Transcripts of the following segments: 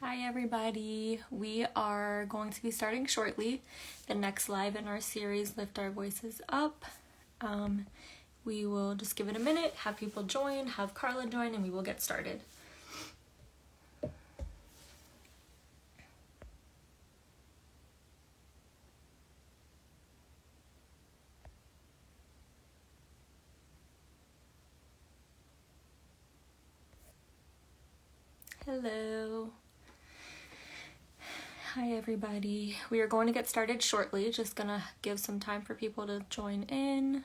Hi everybody, we are going to be starting shortly the next live in our series, Lift Our Voices Up. We will just give it a minute, have people join, have Karla join, and we will get started. Hello. Hi everybody. We are going to get started shortly, just gonna give some time for people to join in.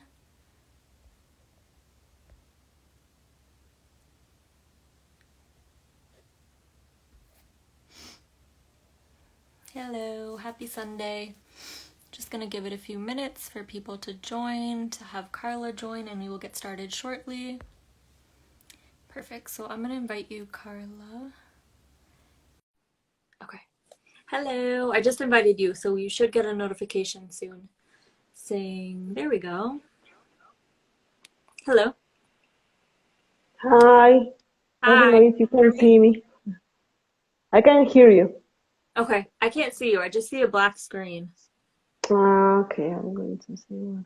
Hello, happy Sunday. Just gonna give it a few minutes for people to join, to have Karla join, and we will get started shortly. Perfect, so I'm gonna invite you, Karla. Okay. Hello, I just invited you, so you should get a notification soon saying, there we go. Hello. Hi. I don't Hi. know if you can see me. I can hear you. Okay, I can't see you. I just see a black screen. Okay, I'm going to see what.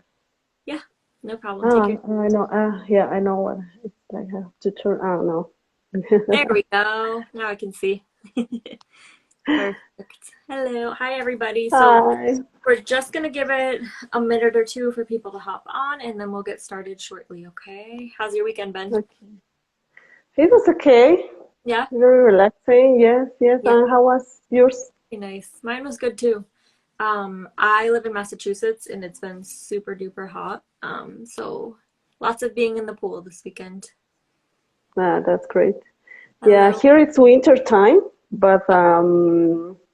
Yeah, no problem. Take your I know. Yeah, I know what it's like. I have to turn. I don't know. There we go. Now I can see. Perfect. Hello. Hi, everybody. So Hi. we're just going to give it a minute or two for people to hop on, and then we'll get started shortly, okay? How's your weekend been? Okay. It was okay. Yeah? Very relaxing. Yes, yes. Yeah, And how was yours? pretty nice. Mine was good too. I live in Massachusetts, and it's been super duper hot. So lots of being in the pool this weekend. That's great. Yeah, Hello. here it's winter time, but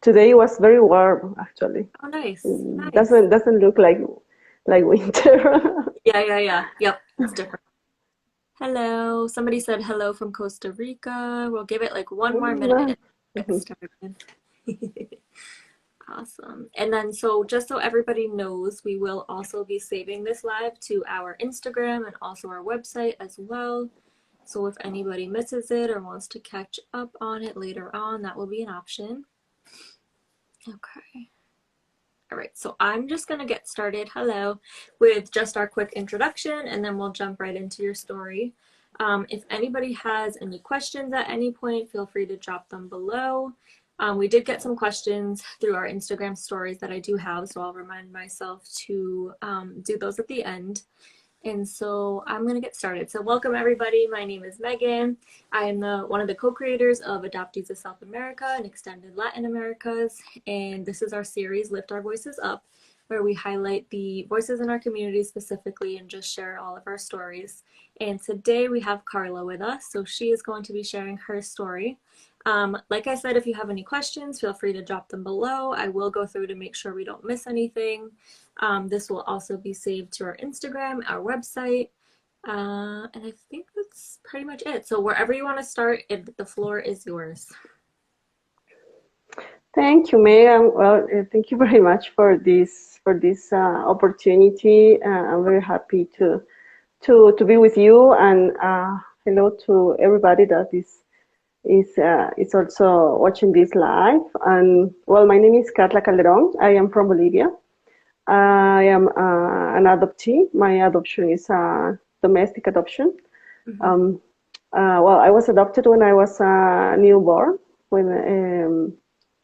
today was very warm actually. Oh, nice. Mm, Nice. doesn't look like winter. Yeah. Yep, it's different. Hello. Somebody said hello from Costa Rica. We'll give it like one more minute and get started. Awesome. And then so just so everybody knows, we will also be saving this live to our Instagram and also our website as well. So if anybody misses it or wants to catch up on it later on, that will be an option. Okay. All right, so I'm just gonna get started, hello, with just our quick introduction, and then we'll jump right into your story. If anybody has any questions at any point, feel free to drop them below. We did get some questions through our Instagram stories that I do have, so I'll remind myself to do those at the end. And so I'm going to get started. So welcome everybody. My name is Megan. I am one of the co-creators of Adoptees of South America and Extended Latin Americas. And this is our series, Lift Our Voices Up, where we highlight the voices in our community specifically and just share all of our stories. And today we have Karla with us. So she is going to be sharing her story. Like I said, if you have any questions, feel free to drop them below. I will go through to make sure we don't miss anything. This will also be saved to our Instagram, our website, and I think that's pretty much it. So wherever you want to start, the floor is yours. Thank you, Megan. Well, thank you very much for this opportunity. I'm very happy to be with you, and hello to everybody that is also watching this live. And well, my name is Karla Calderón. I am from Bolivia. I am an adoptee. My adoption is a domestic adoption. Mm-hmm. Well, I was adopted when I was a newborn.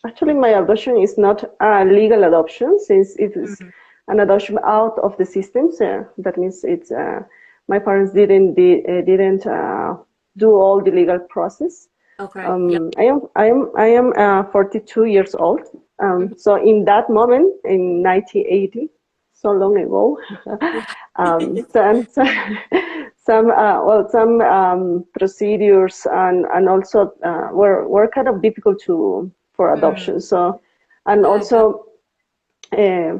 Actually, my adoption is not a legal adoption, since it is Mm-hmm. an adoption out of the system. So that means it's my parents didn't do all the legal process. Okay. Yeah. I am 42 years old. Mm-hmm. So in that moment, in 1980, so long ago, Yeah. some procedures and also were kind of difficult for Mm. adoption. So, and Yeah, I bet. also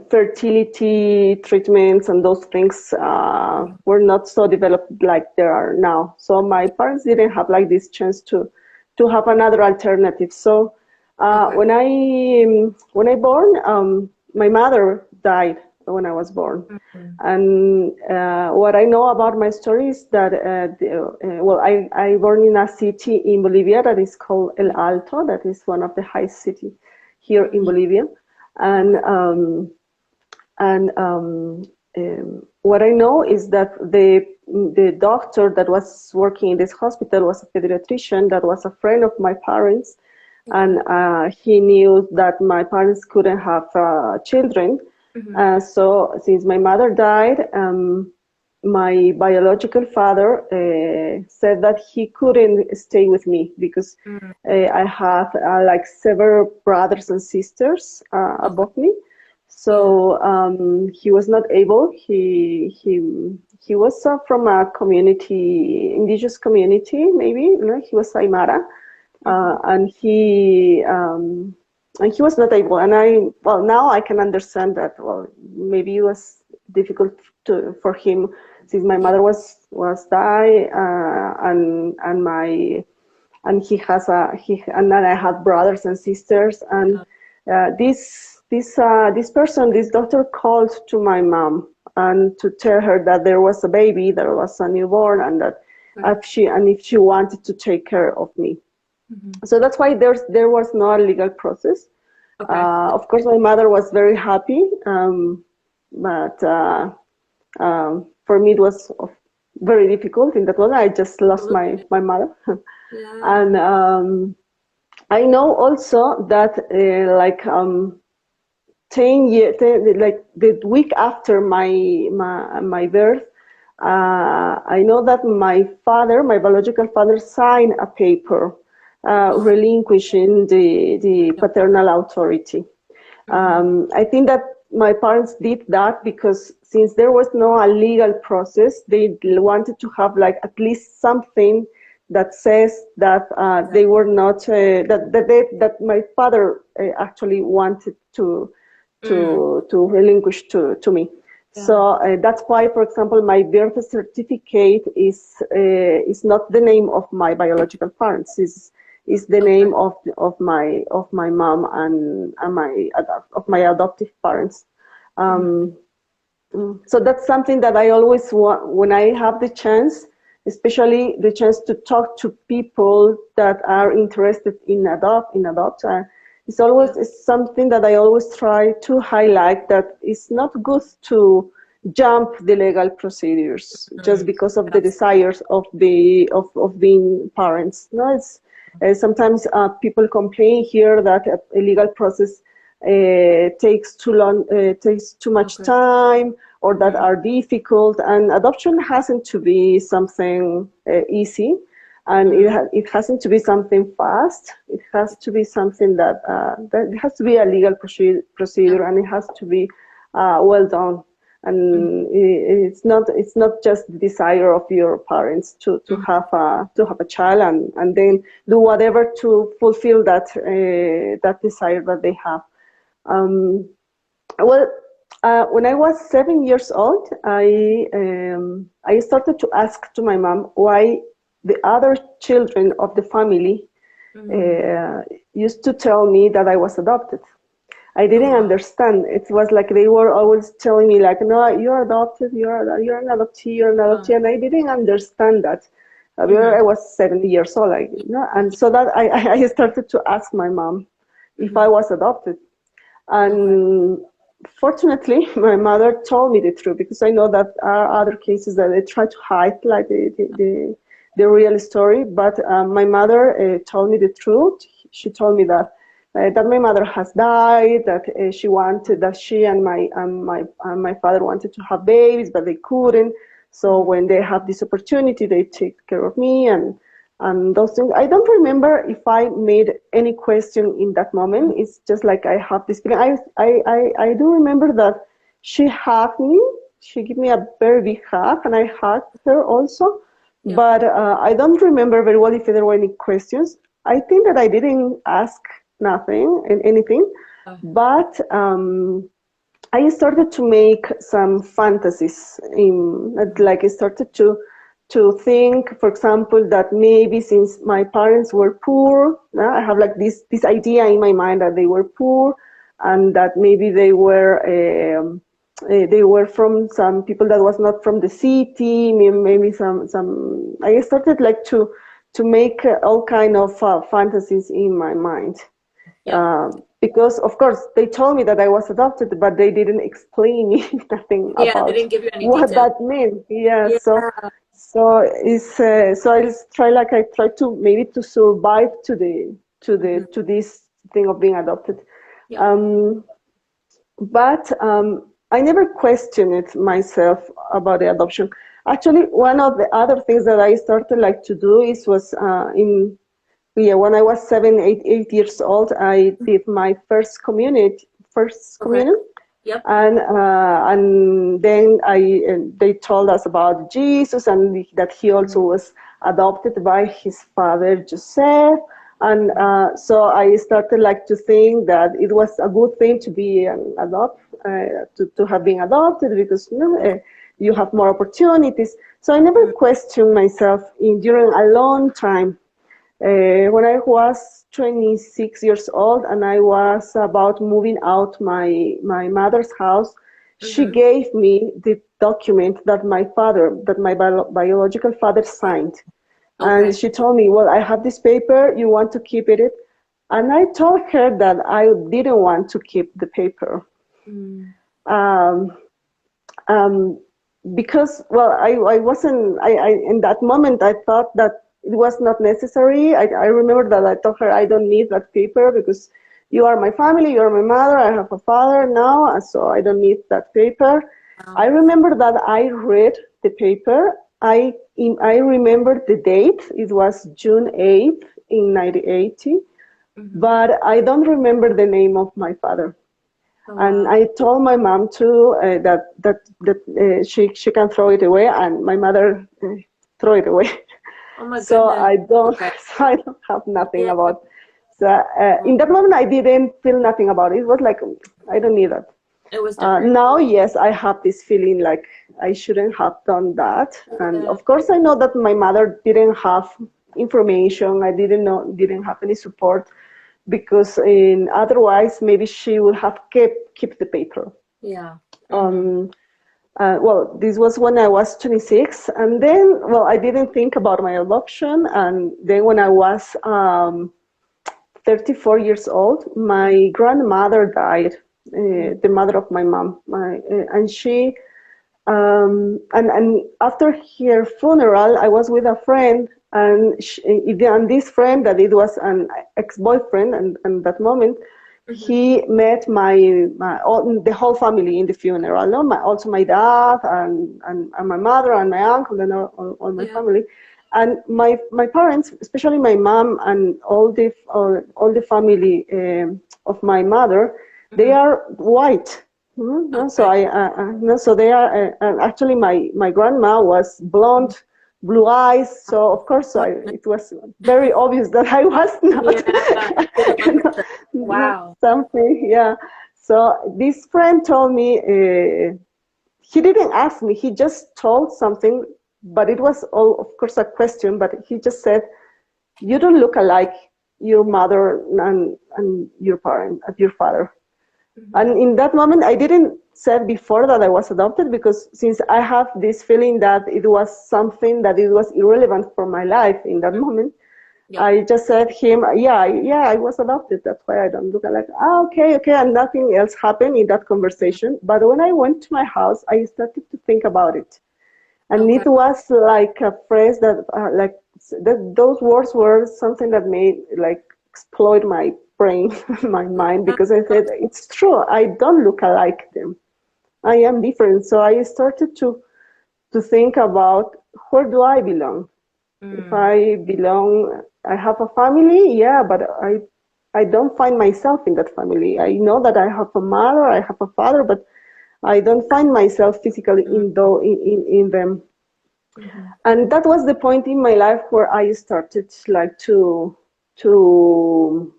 fertility treatments and those things Mm-hmm. were not so developed like they are now. So my parents didn't have like this chance to have another alternative. So Okay. when I born, my mother died when I was born. Mm-hmm. And what I know about my story is that well, I born in a city in Bolivia that is called El Alto. That is one of the highest cities here in Bolivia. And what I know is that the doctor that was working in this hospital was a pediatrician that was a friend of my parents, and he knew that my parents couldn't have children. So since my mother died, my biological father said that he couldn't stay with me because I have like several brothers and sisters above me. So he was not able. He was from a community, indigenous community, maybe. You know, he was Aymara, and he was not able. And well, now I can understand that. Well, maybe it was difficult for him since my mother was died, and then I had brothers and sisters, and this doctor called to my mom and to tell her that there was a baby, there was a newborn, and that if she wanted to take care of me. So that's why there was no legal process. Of course, my mother was very happy, but for me it was very difficult in that moment. I just lost my mother. And I know also that 10 years, like the week after my birth, I know that my biological father, signed a paper relinquishing the paternal authority. I think that my parents did that because since there was no legal process, they wanted to have like at least something that says that they were not that my father actually wanted to relinquish to me. So that's why, for example, my birth certificate is not the name of my biological parents. Is the name of my mom and my adoptive parents. So that's something that I always want when I have the chance, especially the chance to talk to people that are interested in adopt. It's always something that I always try to highlight, that it's not good to jump the legal procedures just because of the desires of being parents. No, it's sometimes people complain here that a legal process takes too long, takes too much time, or that are difficult. And adoption hasn't to be something easy. And it hasn't to be something fast. It has to be something that it has to be a legal procedure, and it has to be well done. And it's not just the desire of your parents to have a child and then do whatever to fulfill that desire that they have. When I was 7 years old, I started to ask to my mom why the other children of the family used to tell me that I was adopted. I didn't understand. It was like they were always telling me, like, no, you're adopted, you're an adoptee, and I didn't understand that. I was 7 years old, and so that I started to ask my mom if I was adopted. And fortunately, my mother told me the truth, because I know that are other cases that they try to hide, like the real story. But my mother told me the truth. She told me that my mother has died, that she and my father wanted to have babies, but they couldn't. So when they have this opportunity, they take care of me and those things. I don't remember if I made any question in that moment. It's just like I have this feeling. I do remember that she hugged me. She gave me a very big hug, and I hugged her also. Yeah. But I don't remember very well if there were any questions. I think that I didn't ask anything. But I started to make some fantasies. I started to think, for example, that maybe since my parents were poor, I have like this idea in my mind that they were poor, and that maybe they were they were from some people that was not from the city, maybe some. I started like to make all kind of fantasies in my mind. Yeah. Because of course they told me that I was adopted, but they didn't explain me nothing Yeah, they about didn't give you any what details. that meant. Yeah, Yeah. so I just I try to maybe to survive to this thing of being adopted. Yeah. Um, but I never questioned it myself about the adoption. Actually, one of the other things that I started like to do was when I was 8 years old, I did my first Okay. communion, Yep. and then they told us about Jesus and that he also was adopted by his father Joseph, and so I started like to think that it was a good thing to be to have been adopted because you have more opportunities. So I never questioned myself during a long time. When I was 26 years old and I was about moving out my mother's house, she gave me the document that my biological father signed. And Okay. she told me, well, I have this paper, you want to keep it? And I told her that I didn't want to keep the paper. Mm. Um, um, because well I wasn't in that moment I thought that it was not necessary. I remember that I told her I don't need that paper because you are my family, you are my mother, I have a father now, so I don't need that paper. I remember that I read the paper. I remember the date. It was June 8th in 1980, but I don't remember the name of my father. Oh, And wow. I told my mom too that she can throw it away, and my mother throw it away. Oh my So goodness. I don't Okay. so I don't have nothing Yeah. about. So in that moment, I didn't feel nothing about it. It was like I don't need that. It was different. Now, yes, I have this feeling like I shouldn't have done that. And Yeah. of course, I know that my mother didn't have information. I didn't have any support because otherwise maybe she would have kept the paper. Yeah. Um, well, this was when I was 26, and then well, I didn't think about my adoption, and then when I was 34 years old, my grandmother died, the mother of my mom, and she and after her funeral, I was with a friend, and this friend that it was an ex-boyfriend, and that moment, he met the whole family in the funeral. No, also my dad and my mother and my uncle and all my Yeah. family, and my parents, especially my mom and all the family of my mother, they are white. No, so Okay. no, so they are actually my grandma was blonde, blue eyes. So of course it was very obvious that I was not Yeah. You didn't look like her. not Wow. something. Yeah. So this friend told me he didn't ask me. He just told something, but it was all of course a question. But he just said, "You don't look alike your mother and your father." And in that moment, I didn't say before that I was adopted because since I have this feeling that it was something that it was irrelevant for my life in that moment, Yep. I just said him, yeah, I was adopted. That's why I don't look like, okay, and nothing else happened in that conversation. But when I went to my house, I started to think about it. And Okay. it was like a phrase that, those words were something that made like explode my brain, my mind, because I said it's true. I don't look alike them. I am different. So I started to think about where do I belong? If Mm. I belong, I have a family, yeah, but I don't find myself in that family. I know that I have a mother, I have a father, but I don't find myself physically in them. And that was the point in my life where I started like to to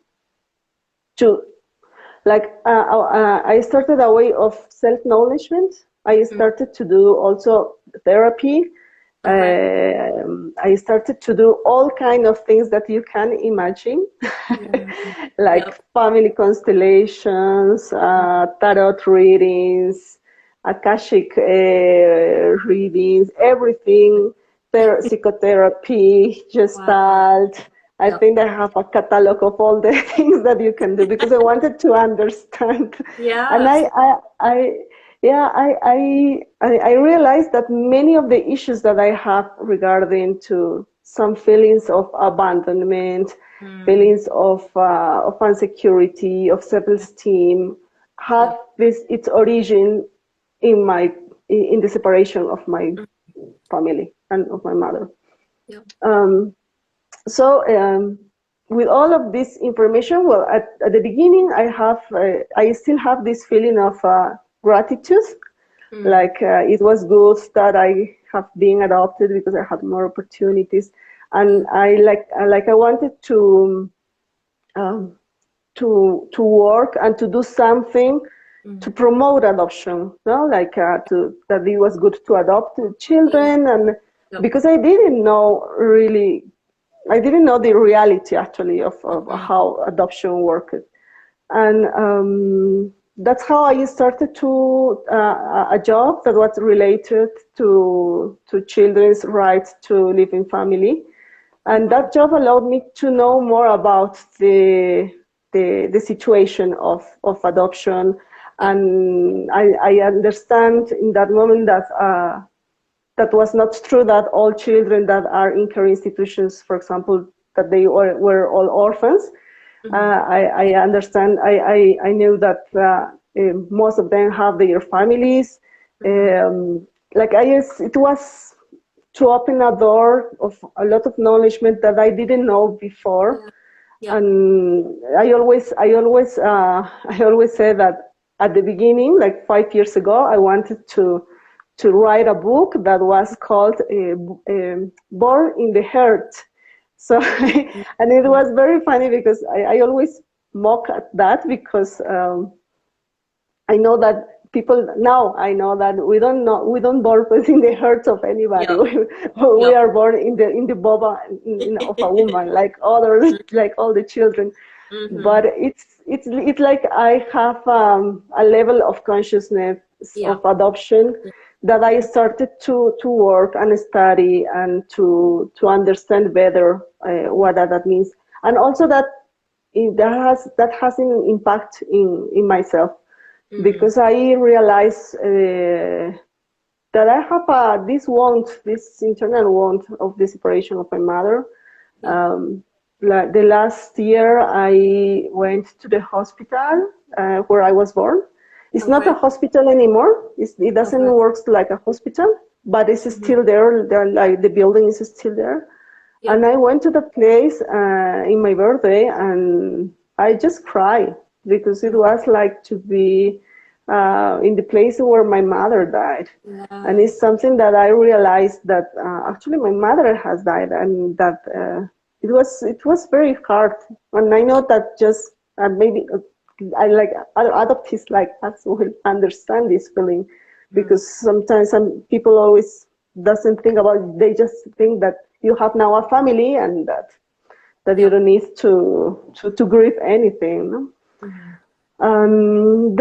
I started a way of self-acknowledgement. I started to do also therapy. Okay. I started to do all kind of things that you can imagine, Mm. like Yep. family constellations, tarot readings, Akashic readings, everything, psychotherapy, Gestalt. I think I have a catalog of all the things that you can do because I wanted to understand. Yeah. And I realized that many of the issues that I have regarding to some feelings of abandonment, feelings of insecurity, of self-esteem, have its origin in the separation of my family and of my mother. Yeah. With all of this information, well, at the beginning, I still have this feeling of gratitude, like it was good that I have been adopted because I had more opportunities, and I wanted to work and to do something to promote adoption, like that it was good to adopt children, and because I didn't know the reality actually of how adoption worked, and that's how I started to a job that was related to children's rights to live in family, and that job allowed me to know more about the situation of adoption. And I understand in that moment that that was not true, that all children that are in care institutions, for example, that they were all orphans. I understand. I knew that most of them have their families. It was to open a door of a lot of knowledge that I didn't know before. And I always say that at the beginning, like 5 years ago, I wanted to write a book that was called Born in the Heart. So, and it was very funny because I always mock at that because I know that I know that we don't born within the hearts of anybody. We are born in the boba of a woman, like others, like all the children. But it's like I have a level of consciousness of adoption that I started to work and study and to understand better what that means, and also that has an impact in myself, because I realize that I have this internal want of the separation of my mother. The last year I went to the hospital where I was born. It's not a hospital anymore. It doesn't work like a hospital, but it's still there. Like the building is still there. And I went to the place in my birthday, and I just cried because it was like to be in the place where my mother died. And it's something that I realized that actually my mother has died, and that it was very hard. And I know that just maybe adoptees like us will understand this feeling, because sometimes some people always doesn't think about it. They just think that you have now a family and that you don't need to grieve anything. Then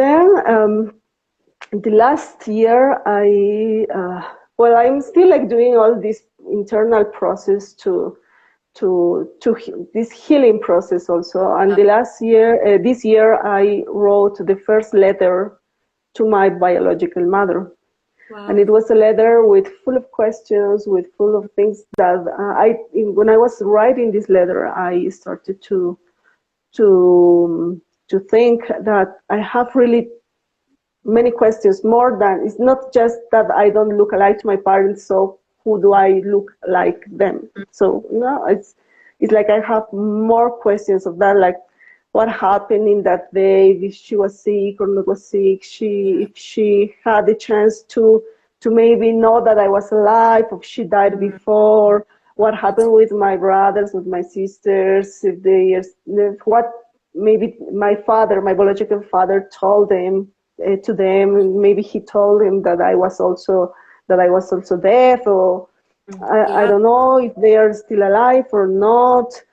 the last year I'm still like doing all this internal process to this healing process also. And this year I wrote the first letter to my biological mother. And it was a letter full of questions, full of things that when I was writing this letter, I started to think that I have really many questions, more than, it's not just that I don't look alike to my parents, so who do I look like them? So no, it's like I have more questions of that, like what happened in that day, if she was sick or not was sick, if she had the chance to maybe know that I was alive, if she died before, what happened with my brothers, with my sisters, what maybe my biological father told them to them, maybe he told them that I was also deaf, or I don't know if they are still alive or not.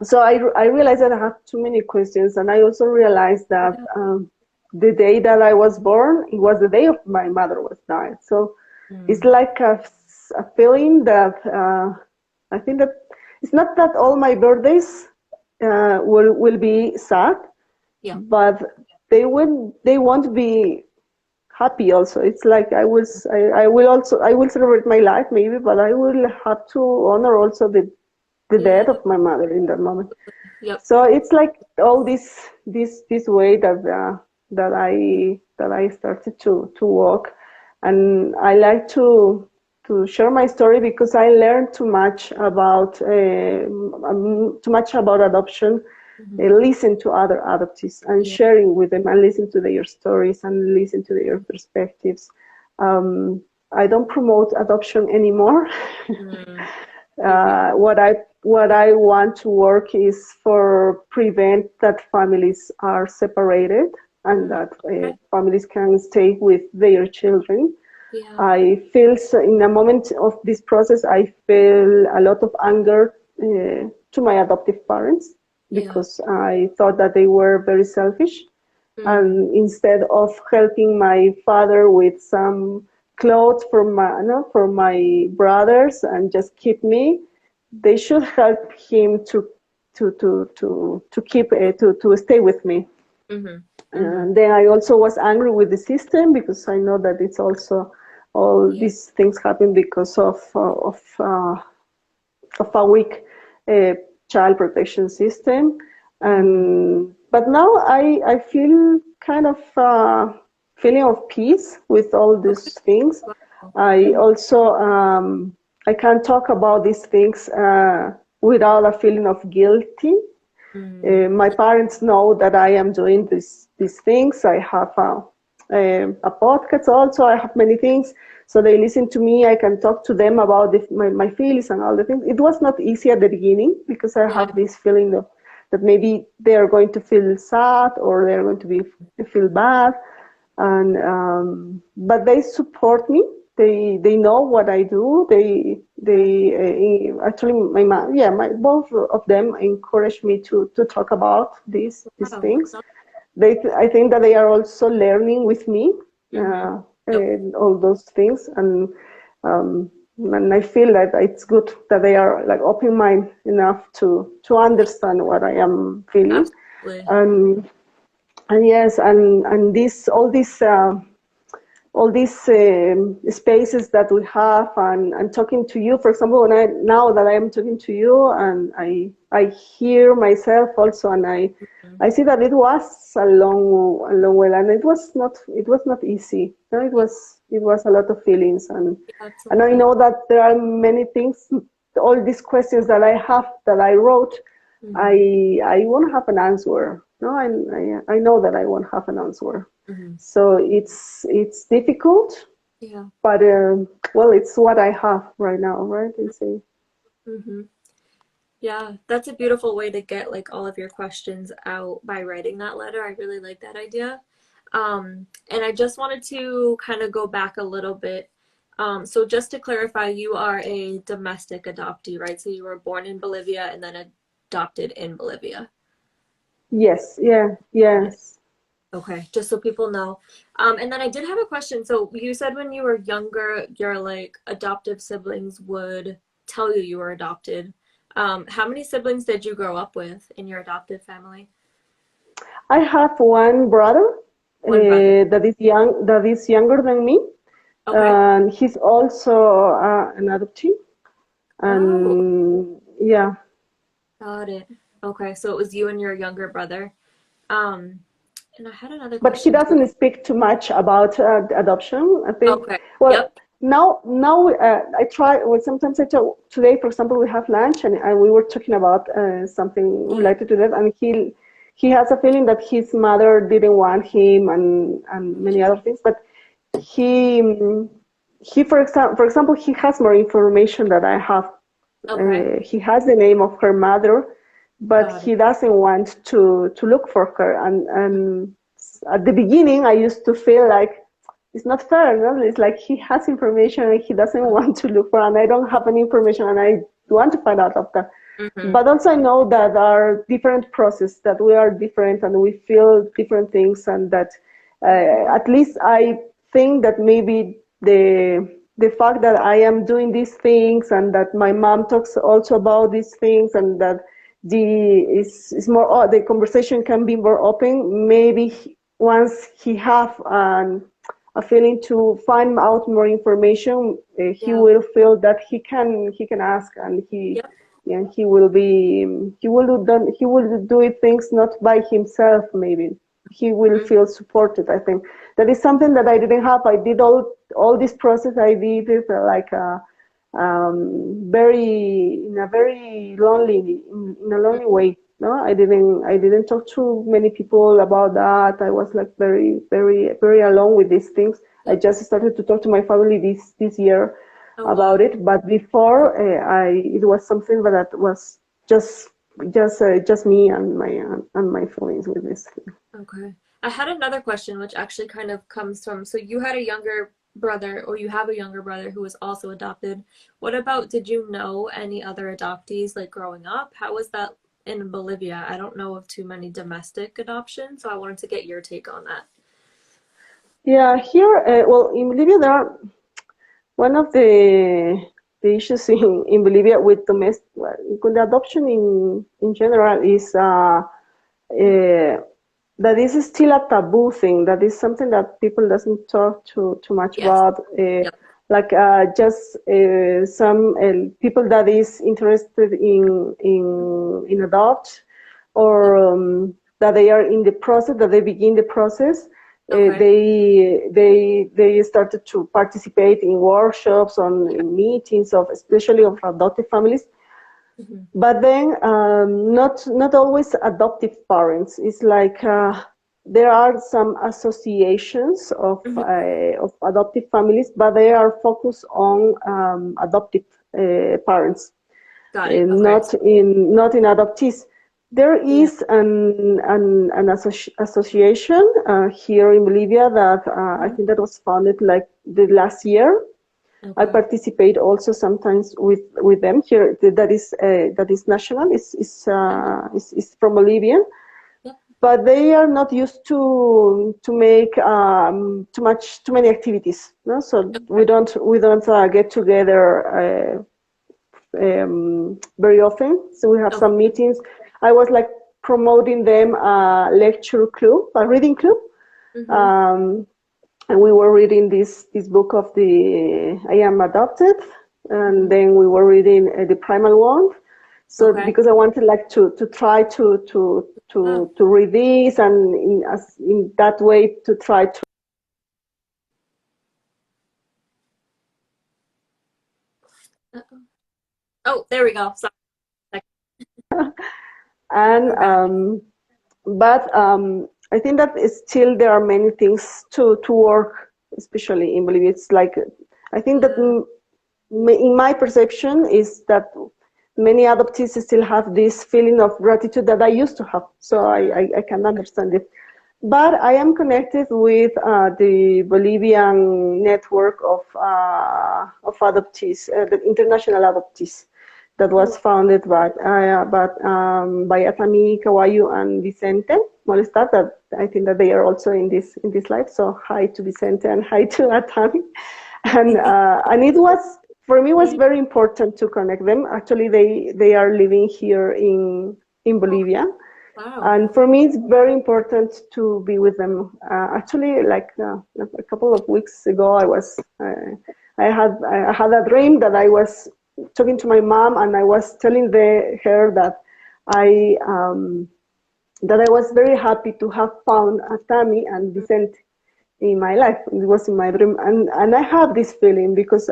So I realized that I have too many questions, and I also realized that the day that I was born, it was the day of my mother was died. So it's like a feeling that I think that it's not that all my birthdays will be sad, but they won't be happy also. It's like I will celebrate my life maybe, but I will have to honor also the death of my mother in that moment. So it's like all this way that I started to walk, and I like to share my story because I learned too much about adoption. Listen to other adoptees and sharing with them and listen to their stories and listen to their perspectives. I don't promote adoption anymore. What I want to work is for prevent that families are separated and that families can stay with their children. I feel in a moment of this process, I feel a lot of anger to my adoptive parents because I thought that they were very selfish. And instead of helping my father with some clothes for my brothers and just keep me, they should help him to stay with me. And then I also was angry with the system because I know that it's also all these things happen because of a weak child protection system. But now I feel kind of feeling of peace with all these things. I also I can't talk about these things without a feeling of guilty. My parents know that I am doing these things. I have a podcast also. I have many things, so they listen to me. I can talk to them about my feelings and all the things. It was not easy at the beginning because I have this feeling that maybe they are going to feel sad or they're going to feel bad, and but they support me. They know what I do. They actually my mom, both of them encourage me to talk about these things. I think that they are also learning with me all those things, and I feel that it's good that they are like open mind enough to understand what I am feeling. And yes, and all these spaces that we have, and talking to you, for example, now that I am talking to you, and I hear myself also, and I see that it was a long way, and it was not easy. No, it was a lot of feelings, and I know that there are many things, all these questions that I wrote, I won't have an answer. No, I know that I won't have an answer. So it's difficult, but well, it's what I have right now, right? Yeah, that's a beautiful way to get like all of your questions out by writing that letter. I really like that idea. And I just wanted to kind of go back a little bit. So just to clarify, you are a domestic adoptee, right? So you were born in Bolivia and then adopted in Bolivia. Yes, yes. Okay, just so people know. And then I did have a question. So you said when you were younger, your like adoptive siblings would tell you were adopted. How many siblings did you grow up with in your adoptive family? I have one brother, that is younger than me, and he's also an adoptee. And yeah. Got it. Okay, so it was you and your younger brother. And I had another question. But he doesn't speak too much about adoption, I think. Okay. Well, now I try. Well, sometimes I talk. Today, for example, we have lunch, and we were talking about something related to that, and he has a feeling that his mother didn't want him, and many other things. But he for example, he has more information that I have. He has the name of her mother, but he doesn't want to look for her. And at the beginning, I used to feel like it's not fair. No? It's like he has information and he doesn't want to look for, and I don't have any information, and I want to find out of that. But also I know that there are different processes, that we are different and we feel different things, and that At least I think that maybe the fact that I am doing these things and that my mom talks also about these things and that is more the conversation can be more open. Maybe once he have a feeling to find out more information, he will feel that he can ask, and he will do it things not by himself. Maybe he will feel supported. I think that is something that I didn't have. I did all this process. I did it like a very lonely in a lonely way. No, I didn't talk to many people about that. I was like very alone with these things. I just started to talk to my family this year about it. But before, it was something that was just me and my feelings with this. Okay. I had another question, which actually kind of comes from, so you had a younger brother, or you have a younger brother who was also adopted. What about, did you know any other adoptees like growing up? How was that in Bolivia? I don't know of too many domestic adoptions, so I wanted to get your take on that. Yeah, here, well, in Bolivia, there are one of the issues in Bolivia with domestic, with the adoption in general is that is still a taboo thing. That is something that people doesn't talk too much about. Like just some people that is interested in adopt, or that they are in the process, that they begin the process. They started to participate in workshops, in meetings of especially of adoptive families. But then not always adoptive parents. It's like there are some associations of adoptive families, but they are focused on adoptive parents. Got it. Not in adoptees. There is an association here in Bolivia that I think that was founded like the last year. I participate also sometimes with them here. That is national. Is from Bolivian, but they are not used to make too many activities. No? So we don't get together very often. So we have some meetings. I was like promoting them a lecture club, a reading club. And we were reading this book of the I Am Adopted, and then we were reading the Primal One. So because I wanted like to try to read this, and in that way to try to. Oh, there we go. Sorry. And but I think that still there are many things to work, especially in Bolivia. It's like, I think that in my perception is that many adoptees still have this feeling of gratitude that I used to have. So I can understand it. But I am connected with the Bolivian network of adoptees, the international adoptees, that was founded by Atami, Kawayu, and Vicente Molestar. That I think that they are also in this live. So hi to Vicente and hi to Atami. And it was, for me, was very important to connect them. Actually, they are living here in Bolivia. Wow. And for me, it's very important to be with them. Actually, like a couple of weeks ago, I had a dream that I was talking to my mom, and I was telling her that I was very happy to have found Atami and Vicente in my life. It was in my dream, and I have this feeling because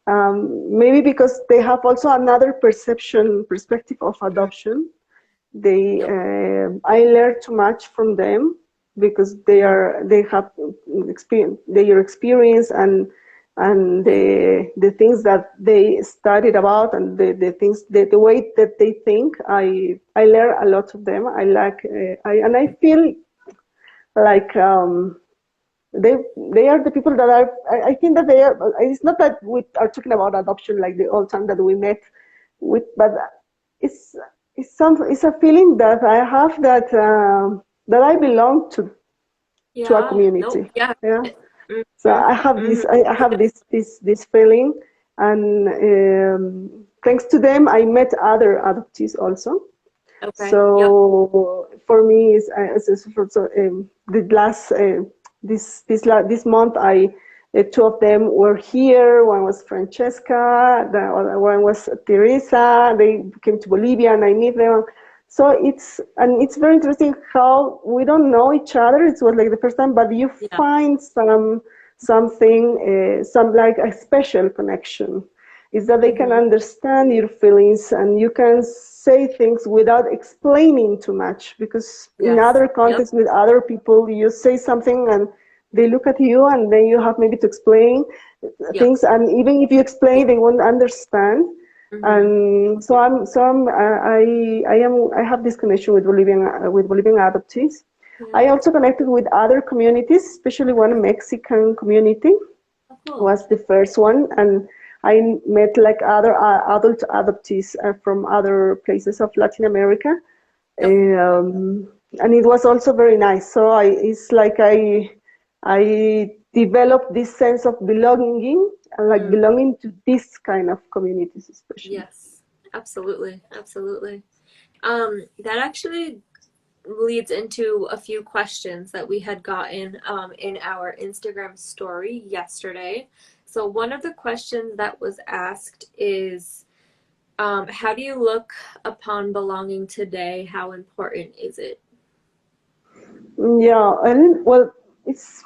maybe because they have also another perspective of adoption. I learned too much from them because they have their experience and the things that they studied about, and the way that they think. I learn a lot of them. I feel like they are the people that are. I think that they are. It's not that we are talking about adoption like the old time that we met with, but it's a feeling that I have that I belong to to a Yeah. Nope. community. Yeah. Yeah. Mm-hmm. So I have Mm-hmm. this, I have this feeling, and thanks to them, I met other adoptees also. Okay. Yep. So for me, the last this month, two of them were here. One was Francesca, the other one was Teresa. They came to Bolivia, and I meet them. So it's very interesting how we don't know each other. It was like the first time, but you Yeah. find some like a special connection is that they can Mm-hmm. understand your feelings and you can say things without explaining too much, because in Yes. other Yep. contexts with other people you say something and they look at you and then you have maybe to explain Yep. things, and even if you explain they won't understand. Mm-hmm. And I have this connection with Bolivian adoptees. I Yeah. also connected with other communities, especially one Mexican community Oh, cool. was the first one, and I met like other adult adoptees from other places of Latin America, Yep. and it was also very nice. So it's like I developed this sense of belonging, and like Mm. belonging to this kind of communities, especially. Yes. Absolutely. Absolutely. That actually leads into a few questions that we had gotten in our Instagram story yesterday. So, one of the questions that was asked is, how do you look upon belonging today? How important is it? Yeah, and well, it's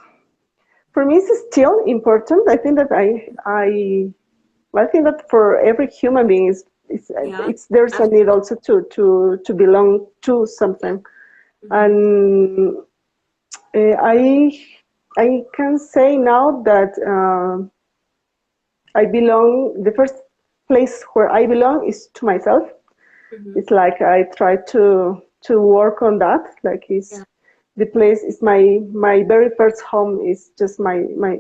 for me it's still important. I think that I think that for every human being Yeah, it's there's a need absolutely. also to belong to Yeah. something. Mm-hmm. And uh, I I can say now that I belong. The first place where I belong is to myself. Mm-hmm. It's like I try to work on that. Like it's Yeah. the place is my very first home is just my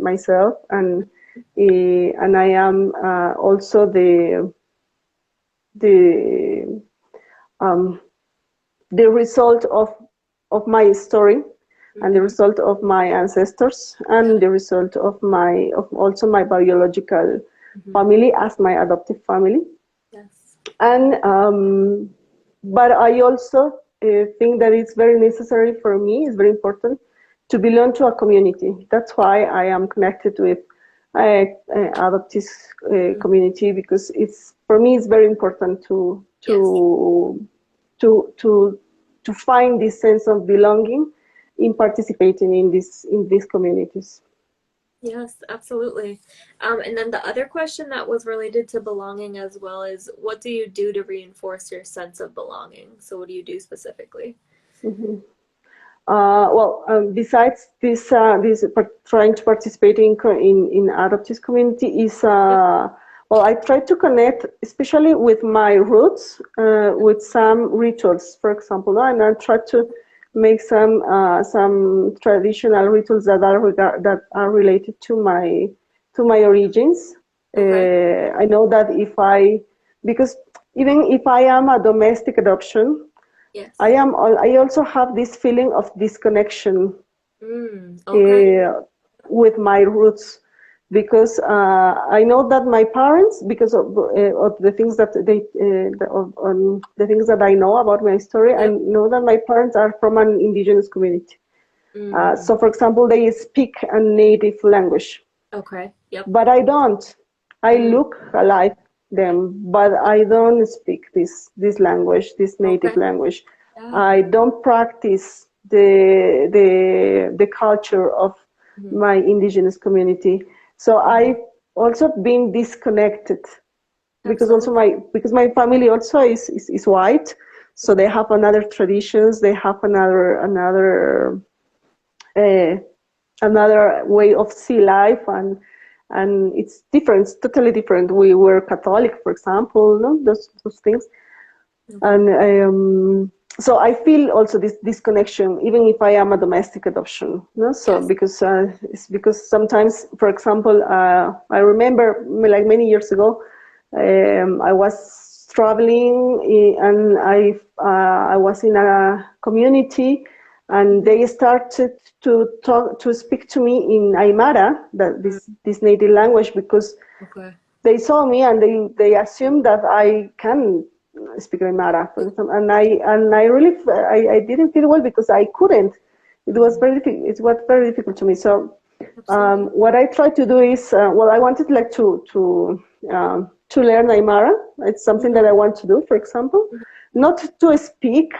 myself, and I am also the um, the result of my story, and the Mm-hmm. result of my ancestors, Yeah. and the result of also my biological Mm-hmm. family as my adoptive family. Yes. And but I also think that it's very necessary for me, it's very important to belong to a community. That's why I am connected with adoptees Mm-hmm. community, because it's for me it's very important Yes. to to to find this sense of belonging in participating in these communities. Yes, absolutely. And then the other question that was related to belonging as well is, what do you do to reinforce your sense of belonging? So, what do you do specifically? Mhm. Besides trying to participate in adoptees community is Yep. I try to connect, especially with my roots, with some rituals, for example, no? And I try to make some traditional rituals that are related to my origins. Okay. I know that because even if I am a domestic adoption, Yes. I also have this feeling of disconnection Okay. uh, with my roots, because I know that my parents, because of the things that the things that I know about my story, I Yep. know that my parents are from an indigenous community. Mm. So, for example, they speak a native language, Okay. Yep. but I don't. I Mm. look like them, but I don't speak this language, this native Okay. language. Yeah. I don't practice the culture of Mhm. my indigenous community. So Mhm. I've also been disconnected, because also Absolutely. because my family also is white, so they have another traditions, they have uh, another way of see life, and it's different, it's totally different. We were Catholic, for example, no, those things. Okay. And so I feel also this connection, even if I am a domestic adoption, no? So Yes. because it's because sometimes, for example, I remember like many years ago, I was traveling, and I was in a community, and they started to speak to me in Aymara, this native language, because Okay. they saw me and they assumed that I can speak Aymara, for example, and I really I didn't feel well because I couldn't. It was very difficult. It was very difficult to me. So Absolutely. what I tried to do is, well, I wanted like to learn Aymara. It's something that I want to do, for example, not to speak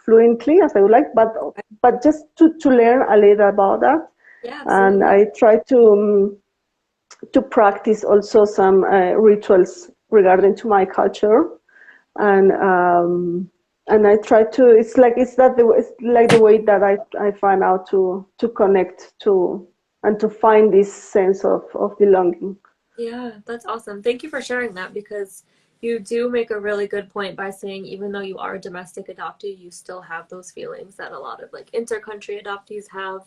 fluently as I would like, but just to learn a little about that. Yeah, And absolutely. I try to practice also some rituals regarding to my culture, and I try to. It's like the way that I find out to connect to and to find this sense of belonging. Yeah, that's awesome. Thank you for sharing that because you do make a really good point by saying even though you are a domestic adoptee, you still have those feelings that a lot of like inter-country adoptees have.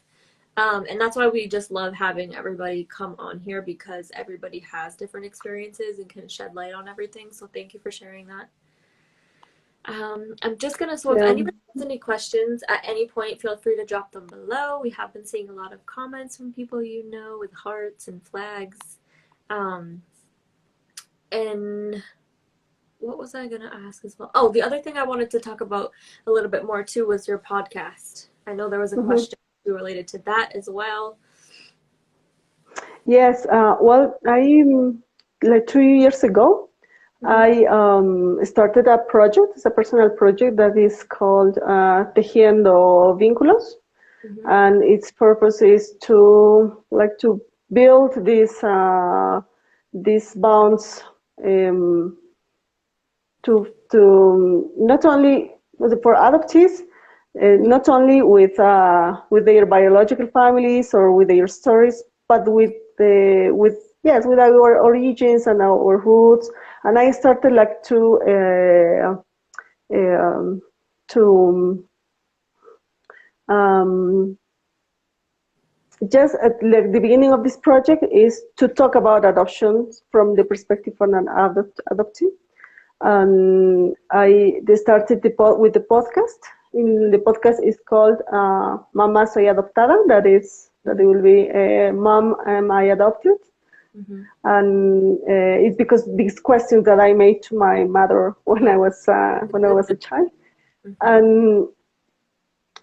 And that's why we just love having everybody come on here because everybody has different experiences and can shed light on everything. So thank you for sharing that. I'm just gonna, so if Yeah. anybody has any questions at any point, feel free to drop them below. We have been seeing a lot of comments from people you know with hearts and flags. Um, and what was I gonna ask as well? Oh, the other thing I wanted to talk about a little bit more too was your podcast. I know there was a Mm-hmm. question related to that as well. Yes. Well, I like 3 years ago, Mm-hmm. I started a project. It's a personal project that is called Tejiendo Vínculos, Mm-hmm. and its purpose is to build these bonds, to not only for adoptees, not only with their biological families or with their stories, but with our origins and our roots. And I started like to um, just at like the beginning of this project is to talk about adoption from the perspective of an adoptee. They started with the podcast. In the podcast is called Mamá Soy adoptada. That it will be Mom, am I adopted? Mm-hmm. And it's because these questions that I made to my mother when I was a child, Mm-hmm.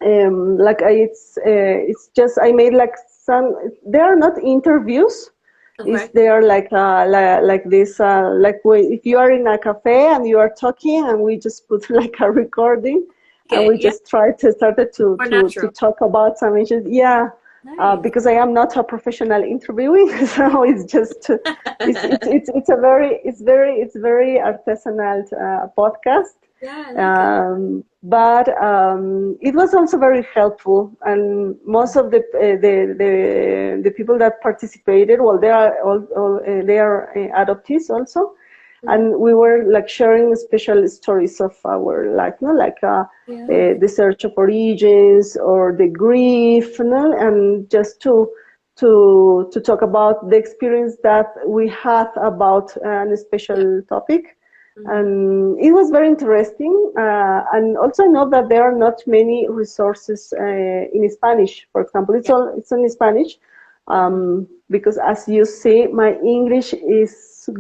and it's just I made like some. They are not interviews. Is Okay. there like this if you are in a cafe and you are talking and we just put like a recording and Okay. we Yeah. just try to started More to natural. talk about some issues. Yeah, Nice. because I am not a professional interviewing, so it's just it's a very it's very artisanal podcast. Yeah, I like it. But it was also very helpful, and most of the people that participated, well, they are adoptees also, Mm-hmm. and we were like sharing special stories of our life, no, like Yeah. the search of origins or the grief, no, and just to talk about the experience that we had about a Yeah. special topic. Mm-hmm. And it was very interesting. And also I know that there are not many resources in Spanish, for example. Yeah. It's in Spanish, Mm-hmm. because as you see, my English is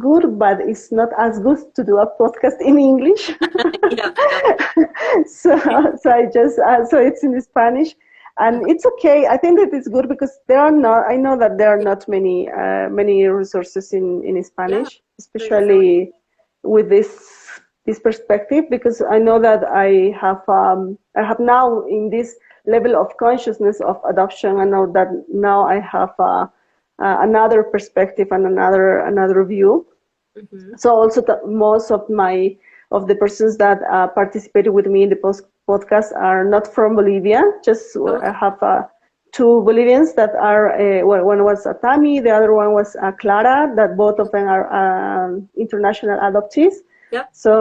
good, but it's not as good to do a podcast in English. Yeah, I know. so so I just so it's in Spanish, and Okay. it's okay. I think that it's good because there are not. I know that there are not many resources in Yeah. Spanish, For the Philippines. especially with this perspective, because I know that I have now in this level of consciousness of adoption. I know that now I have another perspective and another view. Mm-hmm. So also most of the persons that participated with me in the podcast are not from Bolivia. Just I Okay. have two Bolivians that are one was Tami, the other one was Clara. That both of them are international adoptees. Yep. So,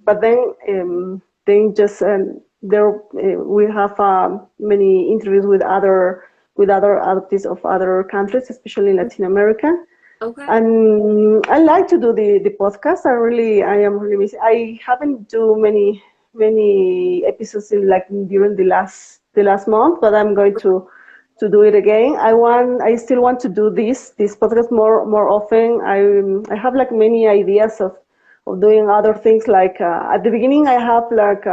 but then just there we have many interviews with other adoptees of other countries, especially in Latin America. Okay. And I like to do the podcast. I am really missing. I haven't do many episodes during the last month, but I'm going to do it again. I still want to do this podcast more often. I have like many ideas of doing other things. Like at the beginning, I have like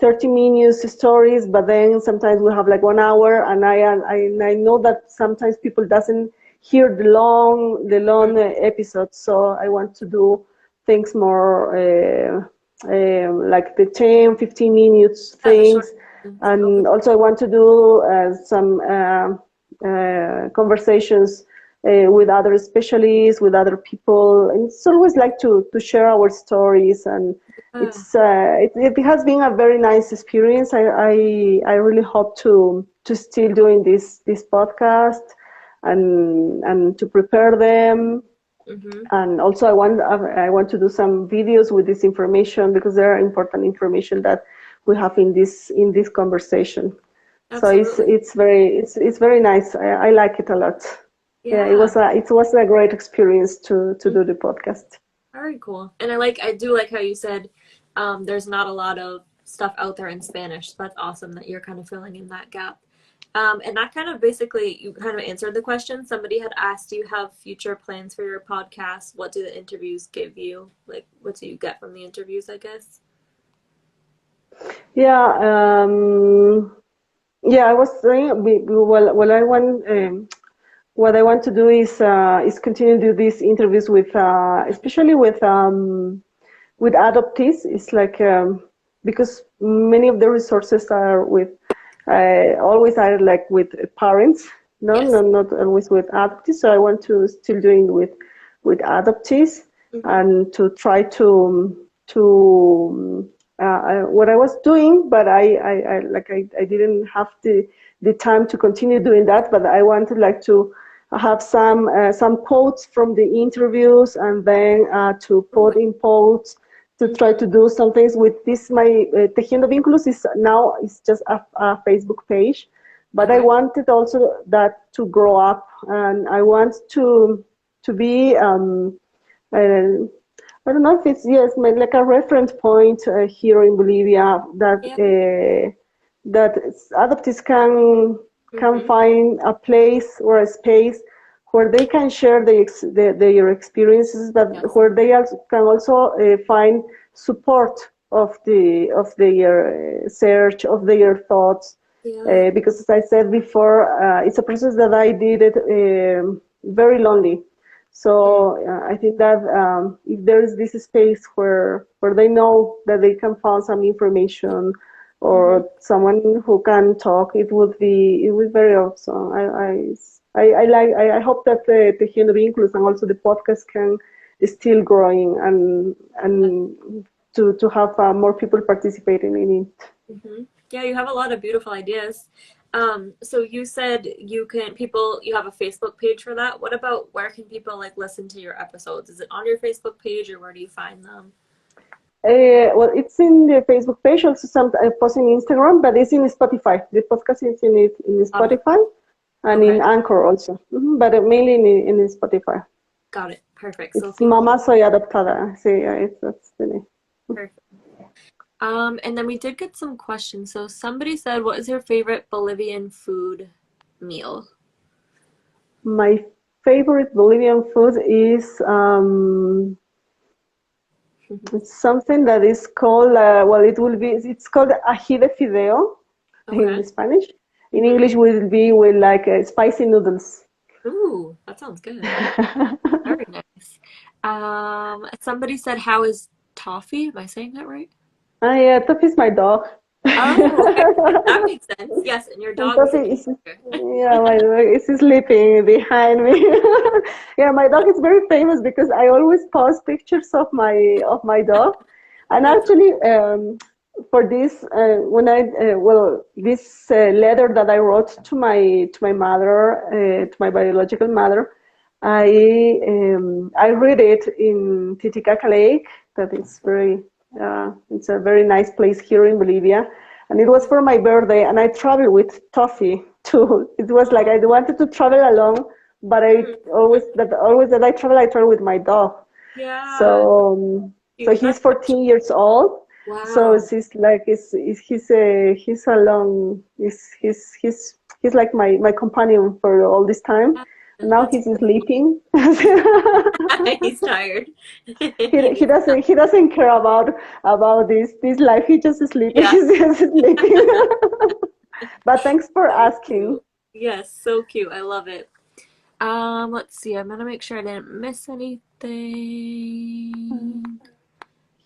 30 minutes stories, but then sometimes we have like 1 hour, and I know that sometimes people doesn't hear the long episodes. So I want to do things more like the 10-15 minutes things. And also I want to do some conversations with other specialists, with other people. And it's always like to share our stories. And it has been a very nice experience. I really hope to still doing this podcast and to prepare them. And also I want to do some videos with this information, because there are important information that we have in this conversation. Absolutely. So it's very nice. I like it a lot. Yeah, it was a great experience to do the podcast. Very cool. And I do like how you said there's not a lot of stuff out there in Spanish. That's awesome that you're kind of filling in that gap. And that kind of basically, you kind of answered the question. Somebody had asked, do you have future plans for your podcast? What do the interviews give you? Like, what do you get from the interviews, I guess? Yeah, I was saying, what I want to do is continue to do these interviews with, especially with adoptees. It's like because many of the resources are always are like with parents, not always with adoptees. So I want to still doing with adoptees, and to try to what I was doing, but I didn't have the time to continue doing that. But I wanted like to have some quotes from the interviews, and then to put in quotes, to try to do some things with this. My Tejiendo Vínculos is just a Facebook page, but I wanted also that to grow up, and I want to be I don't know if it's like a reference point here in Bolivia that that adoptees can find a place or a space where they can share their experiences, but where they can also find support of their search, of their thoughts. Because as I said before, it's a process that I did it very lonely. So I think that if there is this space where they know that they can find some information or someone who can talk, it would be very awesome. I hope that the Tejiendo Vínculos and also the podcast can still growing and to have more people participating in it. Yeah, you have a lot of beautiful ideas. So you said you have a Facebook page for that. What about, where can people like listen to your episodes? Is it on your Facebook page, or where do you find them? Well, it's in the Facebook page. Also, some I post in Instagram, but it's in Spotify. The podcast is in Spotify and in Anchor also, but mainly in Spotify. Got it. Perfect. It's so Mamá Soy, adoptada. That's the name. Perfect. And then we did get some questions. So somebody said, what is your favorite Bolivian food meal? My favorite Bolivian food is it's something that is called it's called ají de fideo in Spanish. In English will be with like spicy noodles. Ooh, that sounds good. Very nice. Somebody said, how is Toffee? Am I saying that right? Yeah, Toffee is my dog. Oh, okay. That makes sense. Yes, and your dog is my dog is sleeping behind me. Yeah, my dog is very famous because I always post pictures of my dog. And actually, for this, when this letter that I wrote to my mother, to my biological mother, I read it in Titicaca Lake. That is it's a very nice place here in Bolivia, and it was for my birthday, and I traveled with Toffee too. It was like I wanted to travel alone, but I always that I travel with my dog. Yeah. So he's 14 years old, So Wow. it's like he's alone. He's like my companion for all this time. Now That's he's sleeping. he's tired. He doesn't care about this life. He just sleeping. Yeah. He's just sleeping. But thanks for So asking. cute. Yes, so cute. I love it. Let's see. I'm gonna make sure I didn't miss anything.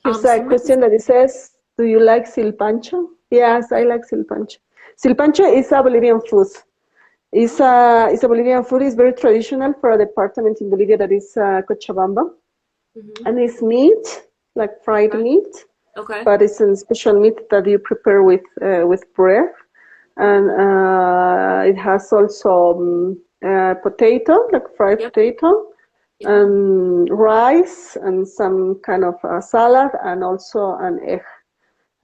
Here's a Somebody. question that it says, "Do you like silpancho?" Yes, I like silpancho. Silpancho is a Bolivian food. Oh, It's a Bolivian food. It's very traditional for a department in Bolivia that is Cochabamba, hmm, and it's meat, like fried okay. meat, Okay. but it's a special meat that you prepare with bread, and it has also potato, like fried Yep. potato, Yeah. and rice, and some kind of salad, and also an egg.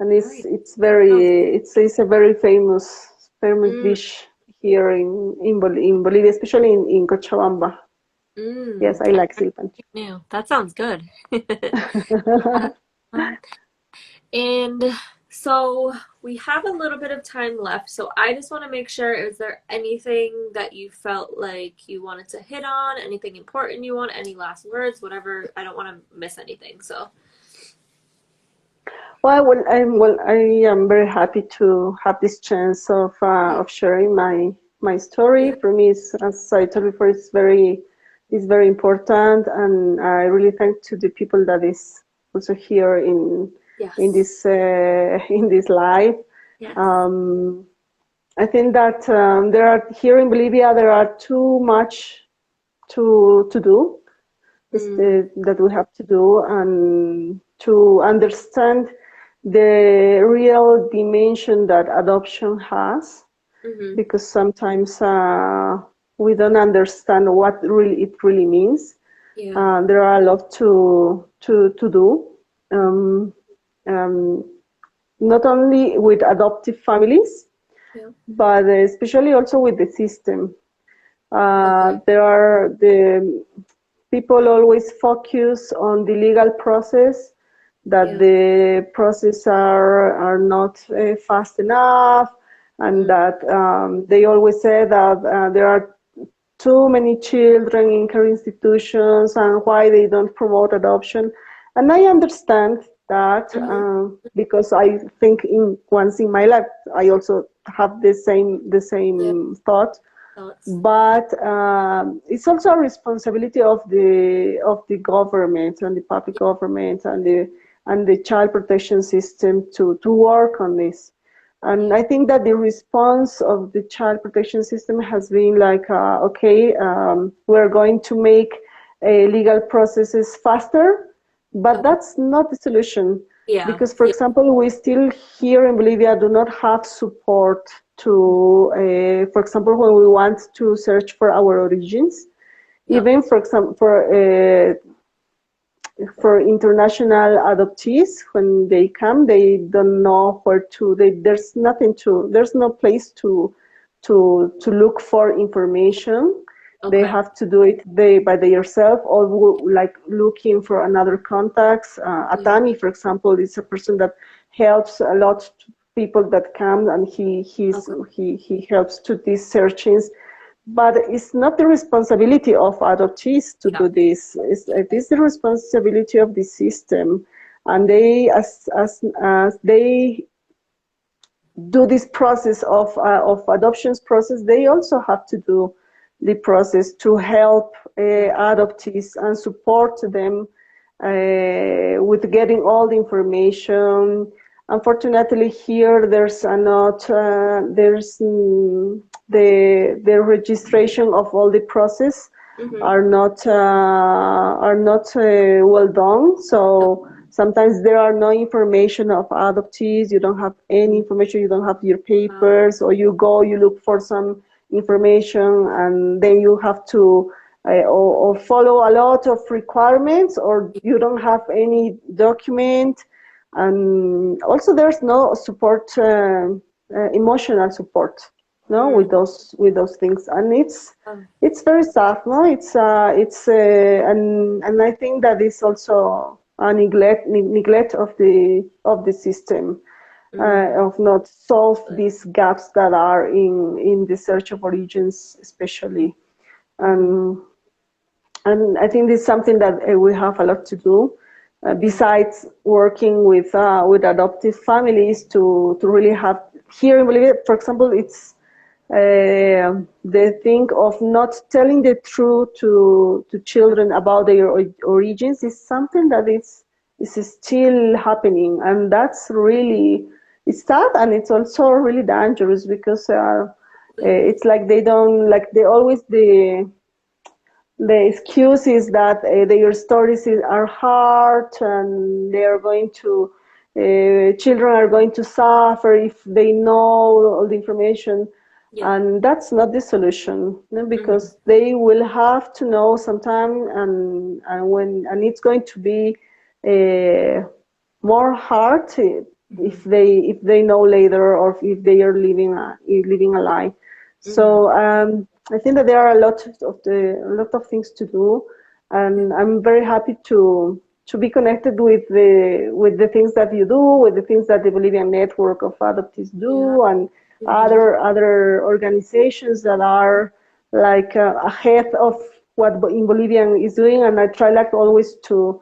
And Nice. Sounds good. it's a very famous Mm, dish here in Bolivia, especially in Cochabamba. Yes, mm. I like silpan. New. That sounds good. Um, And so we have a little bit of time left. So I just want to make sure, is there anything that you felt like you wanted to hit on? Anything important you want? Any last words? Whatever. I don't want to miss anything. So, I am very happy to have this chance of sharing my story. yeah. For me, as I told before, it's very important, and I really thank to the people that is also here Yes. in this live. Yes. Um, I think that there are here in Bolivia there are too much to do Mm, that we have to do and to understand the real dimension that adoption has, mm-hmm. because sometimes we don't understand what really it really means. Yeah. There are a lot to do. Um, um, Not only with adoptive families, Yeah. but especially also with the system. Okay. There are the people always focus on the legal process, that Yeah. the process are not fast enough, and Mm, that they always say that there are too many children in care institutions and why they don't promote adoption. And I understand that mm-hmm. because I think once in my life I also have the Yeah. same thought. Thoughts. But it's also a responsibility of the government and the public government and the child protection system to work on this. And Yeah. I think that the response of the child protection system has been like, okay, we're going to make legal processes faster, but Okay. that's not the solution. Yeah. Because, for Yeah. example, we still here in Bolivia do not have support to, for example, when we want to search for our origins, Yeah. even for example, for international adoptees, when they come, they don't know where to. There's nothing to. There's no place to look for information. They Okay. have to do it by themselves, or like looking for another contacts. Yeah. Atami, for example, is a person that helps a lot to people that come, and Okay. he helps to these searchings. But it's not the responsibility of adoptees to Yeah. do this. It is the responsibility of the system, and they, as they do this process of adoptions process, they also have to do the process to help Yeah. adoptees and support them with getting all the information. Unfortunately, here there's not the registration of all the process Mm-hmm. are not well done. So sometimes there are no information of adoptees. You don't have any Mm, information. You don't have your wow. papers, or you look for some information, and then you have to or follow a lot of requirements, or you don't have any document. And also there's no support, emotional support, no, Mm, with those things, and um, it's very sad, no? And I think that is also neglect of the system, of not solve these gaps that are in the search of origins, especially. And I think this is something that we have a lot to do. Besides working with adoptive families to really have, here in Bolivia, for example, it's the thing of not telling the truth to children about their origins is something that is still happening, and that's really, it's sad, and it's also really dangerous, because it's like they don't, like they always, the excuse is that their stories are hard, and they are going to, children are going to suffer if they know all the information. Yeah. And that's not the solution, because they will have to know sometime, and it's going to be more hard if they know later, or if they are living a lie. So I think that there are a lot of things to do, and I'm very happy to be connected with the things that you do, with the things that the Bolivian network of adoptees do, and other organizations that are like ahead of what in Bolivian is doing. And I try, like always, to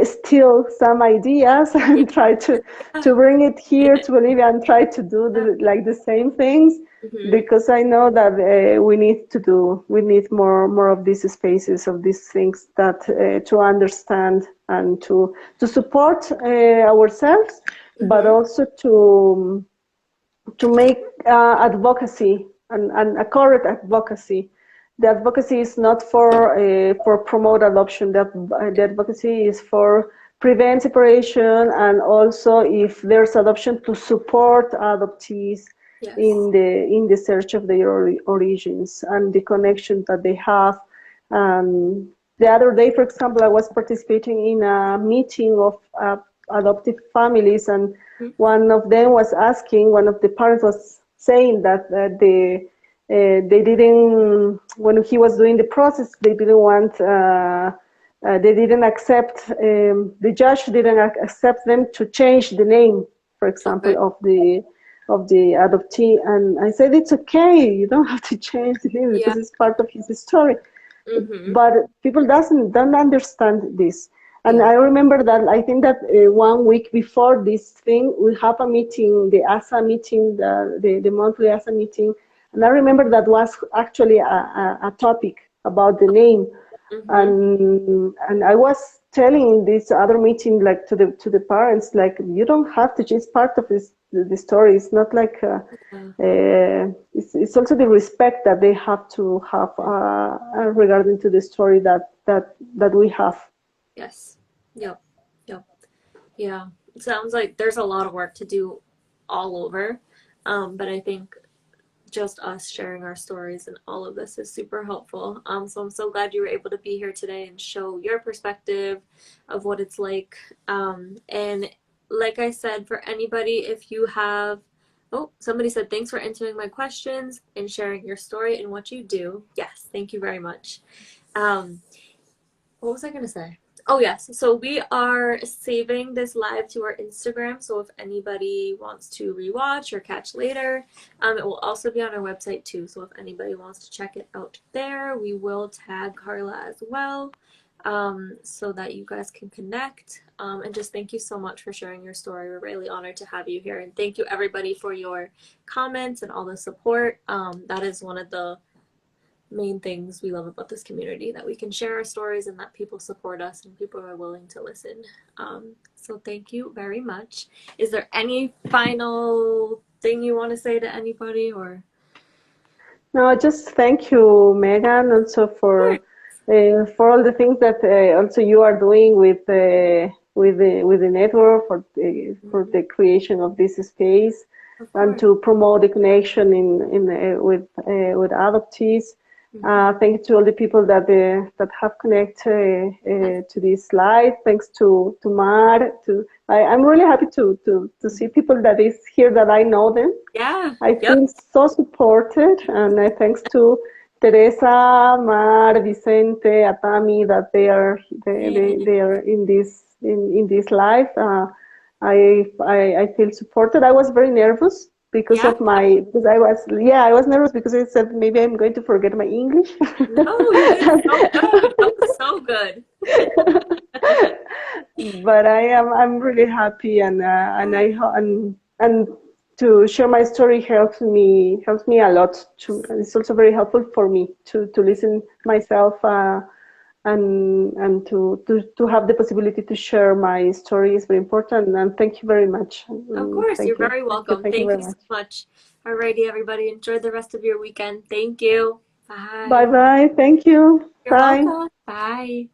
steal some ideas and try to bring it here to Bolivia, and try to do the same things, because I know that we need more of these spaces, of these things, that to understand and to support ourselves, but also to make advocacy and a correct advocacy. The advocacy is not for promote adoption. The advocacy is for prevent separation, and also, if there's adoption, to support adoptees in the search of their origins and the connection that they have. The other day, for example, I was participating in a meeting of adoptive families, and one of them was asking, one of the parents was saying that they didn't, when he was doing the process, they didn't want, they didn't accept, the judge didn't accept them to change the name, for example, of the adoptee. And I said, it's okay, you don't have to change the name, because it's part of his story. But people don't understand this. And I remember that, I think that 1 week before this thing, we have a meeting, the ASA meeting, the monthly ASA meeting. And I remember that was actually a topic about the name. And I was telling this other meeting, like to the parents, like, you don't have to, it's part of the story. It's not like, it's also the respect that they have to have regarding to the story that we have. Yes. Yep. Yeah. It sounds like there's a lot of work to do all over. But I think just us sharing our stories and all of this is super helpful. So I'm so glad you were able to be here today and show your perspective of what it's like. And like I said, for anybody, if you have, somebody said, thanks for answering my questions and sharing your story and what you do. Yes, thank you very much. What was I going to say? Oh, yes. So we are saving this live to our Instagram. So if anybody wants to rewatch or catch later, it will also be on our website too. So if anybody wants to check it out there, we will tag Karla as well, so that you guys can connect. And just thank you so much for sharing your story. We're really honored to have you here. And thank you everybody for your comments and all the support. That is one of the main things we love about this community, that we can share our stories and that people support us and people are willing to listen. So thank you very much. Is there any final thing you want to say to anybody, or? No, just thank you, Megan, also for all the things that also you are doing with the network, for the creation of this space, and to promote the connection with adoptees. Thank you to all the people that have connected to this live. Thanks to Mar. I'm really happy to see people that is here that I know them. Yeah. I feel so supported, and thanks to Teresa, Mar, Vicente, Atami, that they are in in this life. I feel supported. I was very nervous because Yeah. of because I was nervous because I said maybe I'm going to forget my English. No, you did so good. That was so good. But I'm really happy, and to share my story helps me a lot. It's also very helpful for me to listen myself, and to have the possibility to share my story is very important. And thank you very much. Of course, you're very welcome. Thank you Thank very you so much. much. Alrighty, everybody, enjoy the rest of your weekend. Thank you. Bye Bye. bye. Thank you. You're Bye. welcome. Bye.